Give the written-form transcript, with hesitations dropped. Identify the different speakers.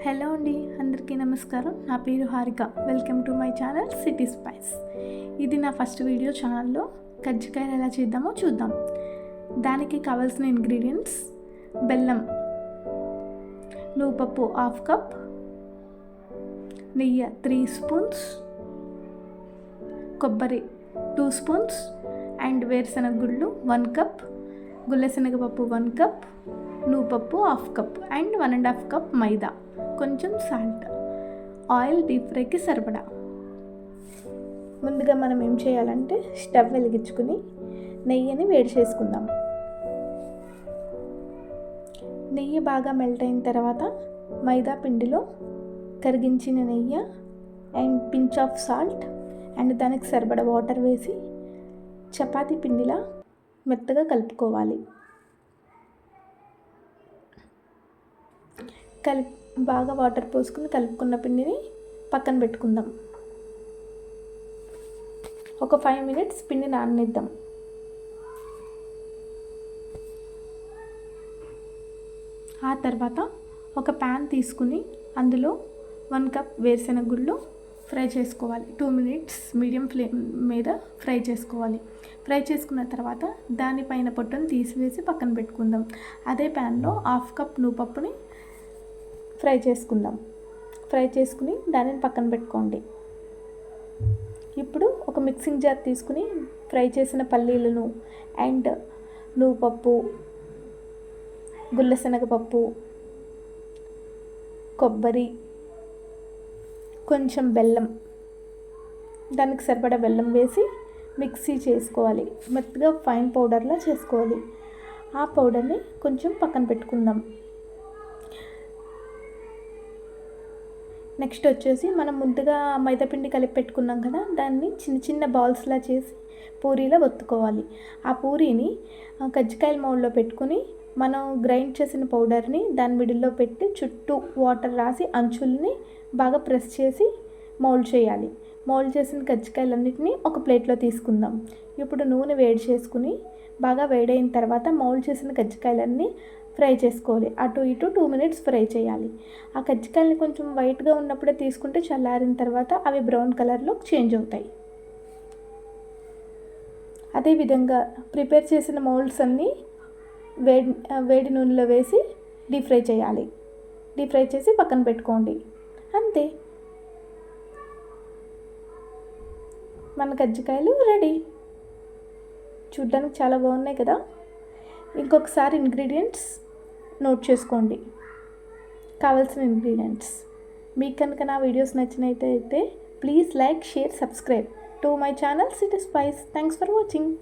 Speaker 1: Hello అండి, అందరికీ నమస్కారం. నా పేరు Harika. Welcome to my channel city spice. ఇది నా ఫస్ట్ వీడియో. ఛానల్లో కజ్జికాయలు ఎలా చేద్దామో చూద్దాం. దానికి కావాల్సిన ఇంగ్రీడియంట్స్: బెల్లం, నువ్వుపప్పు 1/2 కప్, నెయ్యి 3 స్పూన్స్, కొబ్బరి 2 స్పూన్స్ అండ్ వేరుశనగ గుళ్ళు 1 కప్, గుల్లశనగపప్పు 1 కప్, నువ్వుపప్పు 1/2 కప్ అండ్ 1.5 కప్ మైదా, కొంచెం సాల్ట్, ఆయిల్ డీప్ ఫ్రైకి సరిపడా. ముందుగా మనం ఏం చేయాలంటే స్టవ్ వెలిగించుకుని నెయ్యిని వేడి చేసుకుందాం. నెయ్యి బాగా మెల్ట్ అయిన తర్వాత మైదా పిండిలో కరిగించిన నెయ్యి and pinch of salt and దానికి సరిపడా వాటర్ వేసి చపాతీ పిండిలా మెత్తగా కలుపుకోవాలి. బాగా వాటర్ పోసుకుని కలుపుకున్న పిండిని పక్కన పెట్టుకుందాం. ఒక 5 మినిట్స్ పిండి నాననిద్దాం. ఆ తర్వాత ఒక ప్యాన్ తీసుకుని అందులో 1 కప్ వేరుశనగ గుళ్ళు ఫ్రై చేసుకోవాలి. 2 మినిట్స్ మీడియం ఫ్లేమ్ మీద ఫ్రై చేసుకోవాలి. ఫ్రై చేసుకున్న తర్వాత దానిపైన పొట్టును తీసివేసి పక్కన పెట్టుకుందాం. అదే ప్యాన్లో 1/2 కప్ నువ్వుపప్పుని ఫ్రై చేసుకుందాం. ఫ్రై చేసుకుని దానిని పక్కన పెట్టుకోండి. ఇప్పుడు ఒక మిక్సింగ్ జార్ తీసుకుని ఫ్రై చేసిన పల్లీలను అండ్ నువ్వుపప్పు, గుల్లశనగపప్పు, కొబ్బరి, కొంచెం బెల్లం, దానికి సరిపడా బెల్లం వేసి మిక్సీ చేసుకోవాలి. మెత్తగా ఫైన్ పౌడర్లా చేసుకోవాలి. ఆ పౌడర్ని కొంచెం పక్కన పెట్టుకుందాం. నెక్స్ట్ వచ్చేసి మనం ముందుగా మైదాపిండి కలిపి పెట్టుకున్నాం కదా, దాన్ని చిన్న చిన్న బాల్స్లా చేసి పూరీలా ఒత్తుకోవాలి. ఆ పూరీని కజ్జికాయల మౌల్డ్లో పెట్టుకుని మనం గ్రైండ్ చేసిన పౌడర్ని దాని మిడిల్లో పెట్టి చుట్టూ వాటర్ రాసి అంచుల్ని బాగా ప్రెస్ చేసి మౌల్డ్ చేయాలి. మౌల్డ్ చేసిన కజ్జికాయలన్నిటిని ఒక ప్లేట్లో తీసుకుందాం. ఇప్పుడు నూనె వేడి చేసుకుని బాగా వేడైన తర్వాత మౌల్డ్ చేసిన కజ్జికాయలన్నీ ఫ్రై చేసుకోవాలి. అటు ఇటు 2 మినిట్స్ ఫ్రై చేయాలి. ఆ కజ్జికాయలని కొంచెం వైట్గా ఉన్నప్పుడే తీసుకుంటే చల్లారిన తర్వాత అవి బ్రౌన్ కలర్లో చేంజ్ అవుతాయి. అదేవిధంగా ప్రిపేర్ చేసిన మౌల్డ్స్ అన్నీ వేడి నూనెలో వేసి డీప్ ఫ్రై చేయాలి. డీప్ ఫ్రై చేసి పక్కన పెట్టుకోండి. అంతే, మన కజ్జికాయలు రెడీ. చూడ్డానికి చాలా బాగున్నాయి కదా. ఇంకొకసారి ఇంగ్రీడియంట్స్ నోట్ చేసుకోండి, కావాల్సిన ఇంగ్రీడియంట్స్. మీకు కనుక నా వీడియోస్ నచ్చినట్టయితే please like, share, subscribe to my channel city spice. Thanks for watching.